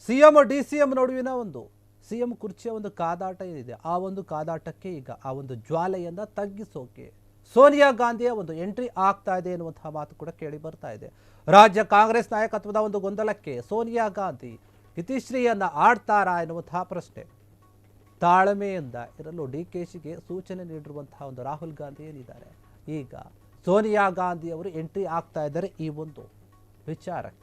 CM DCM ನಡುವಿನ ಒಂದು CM ಕುರ್ಚಿಯ ಒಂದು ಕಾದಾಟ ಏನಿದೆ, ಆ ಒಂದು ಕಾದಾಟಕ್ಕೆ ಈಗ ಆ ಒಂದು ಜ್ವಾಲೆಯನ್ನ ತಗ್ಗಿಸೋಕೆ ಸೋನಿಯಾ ಗಾಂಧಿಯ ಒಂದು ಎಂಟ್ರಿ ಆಗ್ತಾ ಇದೆ ಎನ್ನುವಂತಹ ಮಾತು ಕೂಡ ಕೇಳಿ ಬರ್ತಾ ಇದೆ. ರಾಜ್ಯ ಕಾಂಗ್ರೆಸ್ ನಾಯಕತ್ವದ ಒಂದು ಗೊಂದಲಕ್ಕೆ ಸೋನಿಯಾ ಗಾಂಧಿ ಇತಿಶ್ರೀಯನ್ನ ಆಡ್ತಾರಾ ಎನ್ನುವಂತಹ ಪ್ರಶ್ನೆ. ತಾಳ್ಮೆಯಿಂದ ಇರಲು ಡಿಕೆಶಿಗೆ ಸೂಚನೆ ನೀಡಿರುವಂತಹ ಒಂದು ರಾಹುಲ್ ಗಾಂಧಿ ಏನಿದ್ದಾರೆ, ಈಗ ಸೋನಿಯಾ ಗಾಂಧಿ ಅವರು ಎಂಟ್ರಿ ಆಗ್ತಾ ಇದ್ದಾರೆ ಈ ಒಂದು ವಿಚಾರಕ್ಕೆ.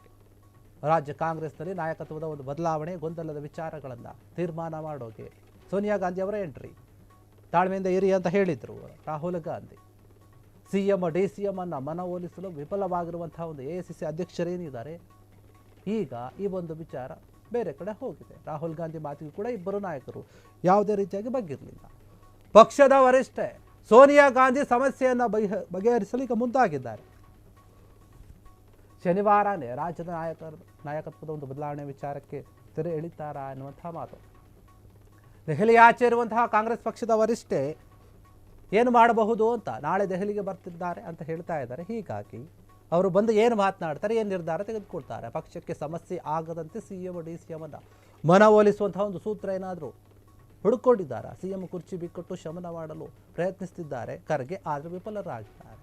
ರಾಜ್ಯ ಕಾಂಗ್ರೆಸ್ನಲ್ಲಿ ನಾಯಕತ್ವದ ಒಂದು ಬದಲಾವಣೆ, ಗೊಂದಲದ ವಿಚಾರಗಳನ್ನು ತೀರ್ಮಾನ ಮಾಡೋಕೆ ಸೋನಿಯಾ ಗಾಂಧಿ ಅವರ ಎಂಟ್ರಿ. ತಾಳ್ಮೆಯಿಂದ ಇರಿ ಅಂತ ಹೇಳಿದರು ರಾಹುಲ್ ಗಾಂಧಿ. ಸಿಎಂ ಡಿಸಿಎಂ ಅನ್ನ ಮನವೊಲಿಸಲು ವಿಫಲವಾಗಿರುವಂತಹ ಒಂದು ಎಐಸಿಸಿ ಅಧ್ಯಕ್ಷರೇನಿದ್ದಾರೆ, ಈಗ ಈ ಒಂದು ವಿಚಾರ ಬೇರೆ ಕಡೆ ಹೋಗಿದೆ. ರಾಹುಲ್ ಗಾಂಧಿ ಮಾತಿಗೂ ಕೂಡ ಇಬ್ಬರು ನಾಯಕರು ಯಾವುದೇ ರೀತಿಯಾಗಿ ಬಗ್ಗಿರಲಿಲ್ಲ. ಪಕ್ಷದ ವರಿಷ್ಠೆ ಸೋನಿಯಾ ಗಾಂಧಿ ಸಮಸ್ಯೆಯನ್ನು ಬಗೆಹರಿಸಲು ಈಗ ಮುಂದಾಗಿದ್ದಾರೆ. ಶನಿವಾರನೇ ರಾಜ್ಯದ ನಾಯಕತ್ವದ ಒಂದು ಬದಲಾವಣೆ ವಿಚಾರಕ್ಕೆ ತೆರೆ ಎಳಿತಾರಾ ಎನ್ನುವಂತಹ ಮಾತು. ದೆಹಲಿ ಆಚೆ ಇರುವಂತಹ ಕಾಂಗ್ರೆಸ್ ಪಕ್ಷದ ವರಿಷ್ಠೆ ಏನು ಮಾಡಬಹುದು ಅಂತ ನಾಳೆ ದೆಹಲಿಗೆ ಬರ್ತಿದ್ದಾರೆ ಅಂತ ಹೇಳ್ತಾ ಇದ್ದಾರೆ. ಹೀಗಾಗಿ ಅವರು ಬಂದು ಏನು ಮಾತನಾಡ್ತಾರೆ, ಏನು ನಿರ್ಧಾರ ತೆಗೆದುಕೊಳ್ತಾರೆ, ಪಕ್ಷಕ್ಕೆ ಸಮಸ್ಯೆ ಆಗದಂತೆ ಸಿಎಂ ಡಿಸಿಎಂ ಅನ್ನ ಮನವೊಲಿಸುವಂತಹ ಒಂದು ಸೂತ್ರ ಏನಾದರೂ ಹುಡುಕೊಂಡಿದ್ದಾರೆ. ಸಿಎಂ ಕುರ್ಚಿ ಬಿಕ್ಕಟ್ಟು ಶಮನ ಮಾಡಲು ಪ್ರಯತ್ನಿಸುತ್ತಿದ್ದಾರೆ ಖರ್ಗೆ, ಆದರೆ ವಿಫಲರಾಗಿದ್ದಾರೆ.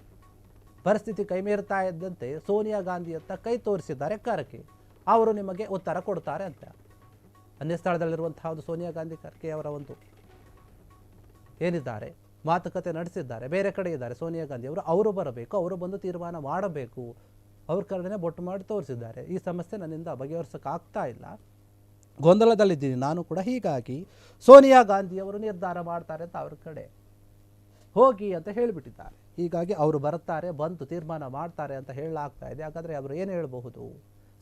ಪರಿಸ್ಥಿತಿ ಕೈಮೀರ್ತಾ ಇದ್ದಂತೆ ಸೋನಿಯಾ ಗಾಂಧಿಯತ್ತ ಕೈ ತೋರಿಸಿದ್ದಾರೆ ಖರ್ಗೆ. ಅವರು ನಿಮಗೆ ಉತ್ತರ ಕೊಡ್ತಾರೆ ಅಂತ. ಅನ್ಯ ಸ್ಥಳದಲ್ಲಿರುವಂತಹ ಒಂದು ಸೋನಿಯಾ ಗಾಂಧಿ ಖರ್ಗೆ ಅವರ ಒಂದು ಏನಿದ್ದಾರೆ ಮಾತುಕತೆ ನಡೆಸಿದ್ದಾರೆ, ಬೇರೆ ಕಡೆ ಇದ್ದಾರೆ ಸೋನಿಯಾ ಗಾಂಧಿ ಅವರು ಬರಬೇಕು, ಅವರು ಬಂದು ತೀರ್ಮಾನ ಮಾಡಬೇಕು. ಅವ್ರ ಕಡೆನೇ ಬೊಟ್ಟು ಮಾಡಿ ತೋರಿಸಿದ್ದಾರೆ, ಈ ಸಮಸ್ಯೆ ನನ್ನಿಂದ ಬಗೆಹರಿಸೋಕ್ಕಾಗ್ತಾ ಇಲ್ಲ, ಗೊಂದಲದಲ್ಲಿದ್ದೀನಿ ನಾನು ಕೂಡ, ಹೀಗಾಗಿ ಸೋನಿಯಾ ಗಾಂಧಿ ಅವರು ನಿರ್ಧಾರ ಮಾಡ್ತಾರೆ ಅಂತ ಅವ್ರ ಕಡೆ ಹೋಗಿ ಅಂತ ಹೇಳಿಬಿಟ್ಟಿದ್ದಾರೆ. ಹೀಗಾಗಿ ಅವರು ಬರುತ್ತಾರೆ, ಬಂದು ತೀರ್ಮಾನ ಮಾಡ್ತಾರೆ ಅಂತ ಹೇಳಲಾಗ್ತಾ ಇದೆ. ಹಾಗಾದರೆ ಅವರು ಏನು ಹೇಳಬಹುದು?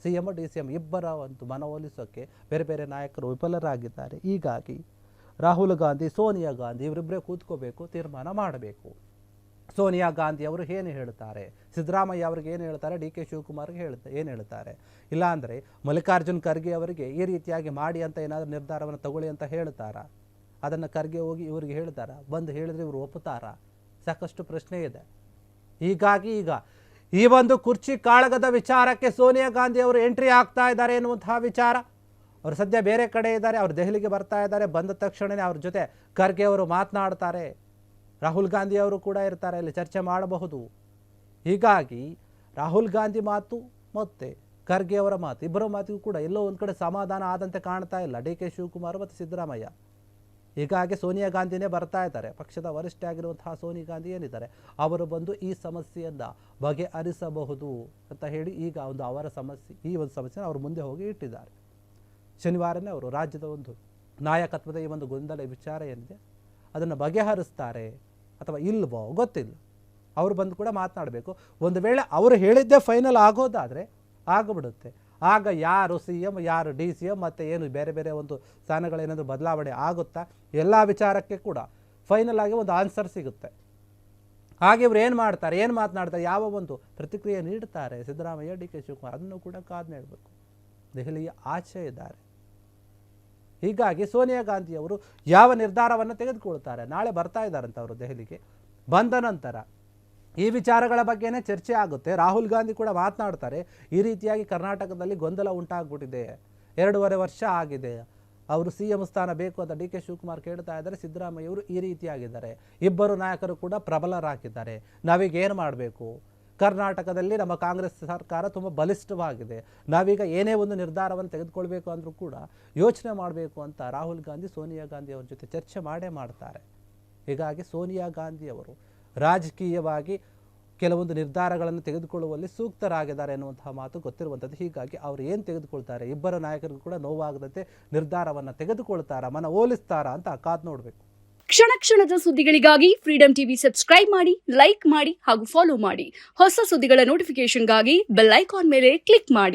ಸಿಎಂ ಡಿಸಿಎಂ ಇಬ್ಬರ ಒಂದು ಮನವೊಲಿಸೋಕ್ಕೆ ಬೇರೆ ಬೇರೆ ನಾಯಕರು ವಿಫಲರಾಗಿದ್ದಾರೆ. ಹೀಗಾಗಿ ರಾಹುಲ್ ಗಾಂಧಿ, ಸೋನಿಯಾ ಗಾಂಧಿ ಇವರಿಬ್ಬರೇ ಕೂತ್ಕೋಬೇಕು, ತೀರ್ಮಾನ ಮಾಡಬೇಕು. ಸೋನಿಯಾ ಗಾಂಧಿ ಅವರು ಏನು ಹೇಳ್ತಾರೆ, ಸಿದ್ದರಾಮಯ್ಯ ಅವ್ರಿಗೆ ಏನು ಹೇಳ್ತಾರೆ, ಡಿ ಕೆ ಶಿವಕುಮಾರ್ಗೆ ಏನು ಹೇಳ್ತಾರೆ, ಇಲ್ಲಾಂದರೆ ಮಲ್ಲಿಕಾರ್ಜುನ್ ಖರ್ಗೆ ಅವರಿಗೆ ಈ ರೀತಿಯಾಗಿ ಮಾಡಿ ಅಂತ ಏನಾದರೂ ನಿರ್ಧಾರವನ್ನು ತಗೊಳ್ಳಿ ಅಂತ ಹೇಳ್ತಾರಾ? ಅದನ್ನು ಖರ್ಗೆ ಹೋಗಿ ಇವರಿಗೆ ಹೇಳ್ತಾರಾ? ಬಂದು ಹೇಳಿದ್ರೆ ಇವರು ಒಪ್ಪುತ್ತಾರಾ? ಸಾಕಷ್ಟು ಪ್ರಶ್ನೆ ಇದೆ. ಹೀಗಾಗಿ ಈಗ ಈ ಒಂದು ಕುರ್ಚಿ ಕಾಳಗದ ವಿಚಾರಕ್ಕೆ ಸೋನಿಯಾ ಗಾಂಧಿ ಅವರು ಎಂಟ್ರಿ ಆಗ್ತಾ ಇದ್ದಾರೆ ಎನ್ನುವಂತಹ ವಿಚಾರ. ಅವರು ಸದ್ಯ ಬೇರೆ ಕಡೆ ಇದ್ದಾರೆ, ಅವರು ದೆಹಲಿಗೆ ಬರ್ತಾ ಇದ್ದಾರೆ. ಬಂದ ತಕ್ಷಣವೇ ಅವ್ರ ಜೊತೆ ಖರ್ಗೆ ಅವರು ಮಾತನಾಡ್ತಾರೆ, ರಾಹುಲ್ ಗಾಂಧಿ ಅವರು ಕೂಡ ಇರ್ತಾರೆ, ಅಲ್ಲಿ ಚರ್ಚೆ ಮಾಡಬಹುದು. ಹೀಗಾಗಿ ರಾಹುಲ್ ಗಾಂಧಿ ಮಾತು ಮತ್ತು ಖರ್ಗೆ ಅವರ ಮಾತು, ಇಬ್ಬರ ಮಾತಿಗೂ ಕೂಡ ಎಲ್ಲೋ ಒಂದು ಕಡೆ ಸಮಾಧಾನ ಆದಂತೆ ಕಾಣ್ತಾ ಇಲ್ಲ ಡಿ ಕೆ ಶಿವಕುಮಾರ್ ಮತ್ತು ಸಿದ್ದರಾಮಯ್ಯ. ಹೀಗಾಗಿ ಸೋನಿಯಾ ಗಾಂಧಿನೇ ಬರ್ತಾ ಇದ್ದಾರೆ, ಪಕ್ಷದ ವರಿಷ್ಠ ಆಗಿರುವಂತಹ ಸೋನಿಯಾ ಗಾಂಧಿ ಏನಿದ್ದಾರೆ ಅವರು ಬಂದು ಈ ಸಮಸ್ಯೆಯನ್ನು ಬಗೆಹರಿಸಬಹುದು ಅಂತ ಹೇಳಿ ಈಗ ಒಂದು ಅವರ ಸಮಸ್ಯೆ, ಈ ಒಂದು ಸಮಸ್ಯೆನ ಅವರು ಮುಂದೆ ಹೋಗಿ ಇಟ್ಟಿದ್ದಾರೆ. ಶನಿವಾರನೇ ಅವರು ರಾಜ್ಯದ ಒಂದು ನಾಯಕತ್ವದ ಈ ಒಂದು ಗೊಂದಲ ವಿಚಾರ ಏನಿದೆ ಅದನ್ನು ಬಗೆಹರಿಸ್ತಾರೆ ಅಥವಾ ಇಲ್ವೋ ಗೊತ್ತಿಲ್ಲ. ಅವರು ಬಂದು ಕೂಡ ಮಾತನಾಡಬೇಕು. ಒಂದು ವೇಳೆ ಅವರು ಹೇಳಿದ್ದೇ ಫೈನಲ್ ಆಗೋದಾದರೆ ಆಗಿಬಿಡುತ್ತೆ. ಆಗ ಯಾರು ಸಿಎಂ, ಯಾರು ಡಿಸಿಎಂ, ಮತ್ತು ಏನು ಬೇರೆ ಬೇರೆ ಒಂದು ಸ್ಥಾನಗಳೇನಾದರೂ ಬದಲಾವಣೆ ಆಗುತ್ತಾ, ಎಲ್ಲ ವಿಚಾರಕ್ಕೆ ಕೂಡ ಫೈನಲ್ ಆಗಿ ಒಂದು ಆನ್ಸರ್ ಸಿಗುತ್ತೆ. ಹಾಗೆ ಇವರು ಏನು ಮಾಡ್ತಾರೆ, ಏನು ಮಾತನಾಡ್ತಾರೆ, ಯಾವ ಒಂದು ಪ್ರತಿಕ್ರಿಯೆ ನೀಡ್ತಾರೆ ಸಿದ್ದರಾಮಯ್ಯ, ಡಿ ಕೆ ಶಿವಕುಮಾರ್, ಅದನ್ನು ಕೂಡ ಕಾದು ನೋಡಬೇಕು. ದೆಹಲಿಯ ಆಚೆ ಇದ್ದಾರೆ. ಹೀಗಾಗಿ ಸೋನಿಯಾ ಗಾಂಧಿ ಅವರು ಯಾವ ನಿರ್ಧಾರವನ್ನು ತೆಗೆದುಕೊಳ್ತಾರೆ, ನಾಳೆ ಬರ್ತಾ ಇದ್ದಾರಂತ ಅವರು ದೆಹಲಿಗೆ. ಬಂದ ನಂತರ ಈ ವಿಚಾರಗಳ ಬಗ್ಗೆನೇ ಚರ್ಚೆ ಆಗುತ್ತೆ. ರಾಹುಲ್ ಗಾಂಧಿ ಕೂಡ ಮಾತನಾಡ್ತಾರೆ, ಈ ರೀತಿಯಾಗಿ ಕರ್ನಾಟಕದಲ್ಲಿ ಗೊಂದಲ ಉಂಟಾಗ್ಬಿಟ್ಟಿದೆ, 2.5 ವರ್ಷ ಆಗಿದೆ, ಅವರು ಸಿಎಂ ಸ್ಥಾನ ಬೇಕು ಅಂತ ಡಿ ಕೆ ಶಿವಕುಮಾರ್ ಕೇಳ್ತಾ ಇದ್ದಾರೆ, ಸಿದ್ದರಾಮಯ್ಯ ಅವರು ಈ ರೀತಿಯಾಗಿದ್ದಾರೆ, ಇಬ್ಬರು ನಾಯಕರು ಕೂಡ ಪ್ರಬಲರಾಗಿದ್ದಾರೆ, ನಾವೀಗ ಏನು ಮಾಡಬೇಕು, ಕರ್ನಾಟಕದಲ್ಲಿ ನಮ್ಮ ಕಾಂಗ್ರೆಸ್ ಸರ್ಕಾರ ತುಂಬ ಬಲಿಷ್ಠವಾಗಿದೆ, ನಾವೀಗ ಏನೇ ಒಂದು ನಿರ್ಧಾರವನ್ನು ತೆಗೆದುಕೊಳ್ಬೇಕು ಅಂದರೂ ಕೂಡ ಯೋಚನೆ ಮಾಡಬೇಕು ಅಂತ ರಾಹುಲ್ ಗಾಂಧಿ ಸೋನಿಯಾ ಗಾಂಧಿ ಅವ್ರ ಜೊತೆ ಚರ್ಚೆ ಮಾಡ್ತಾರೆ. ಹೀಗಾಗಿ ಸೋನಿಯಾ ಗಾಂಧಿ ಅವರು ರಾಜಕೀಯವಾಗಿ ಕೆಲವೊಂದು ನಿರ್ಧಾರಗಳನ್ನು ತೆಗೆದುಕೊಳ್ಳುವಲ್ಲಿ ಸೂಕ್ತರಾಗಿದ್ದಾರೆ ಎನ್ನುವಂತಹ ಮಾತು ಗೊತ್ತಿರುವಂಥದ್ದು. ಹೀಗಾಗಿ ಅವರು ಏನು ತೆಗೆದುಕೊಳ್ತಾರೆ, ಇಬ್ಬರ ನಾಯಕರಿಗೂ ಕೂಡ ನೋವಾಗದಂತೆ ನಿರ್ಧಾರವನ್ನು ತೆಗೆದುಕೊಳ್ತಾರಾ, ಮನವೊಲಿಸ್ತಾರಾ ಅಂತ ಕಾದು ನೋಡಬೇಕು. ಕ್ಷಣ ಕ್ಷಣದ ಸುದ್ದಿಗಳಿಗಾಗಿ ಫ್ರೀಡಂ ಟಿವಿ ಸಬ್ಸ್ಕ್ರೈಬ್ ಮಾಡಿ, ಲೈಕ್ ಮಾಡಿ ಹಾಗೂ ಫಾಲೋ ಮಾಡಿ. ಹೊಸ ಸುದ್ದಿಗಳ ನೋಟಿಫಿಕೇಶನ್ಗಾಗಿ ಬೆಲ್ ಐಕಾನ್ ಮೇಲೆ ಕ್ಲಿಕ್ ಮಾಡಿ.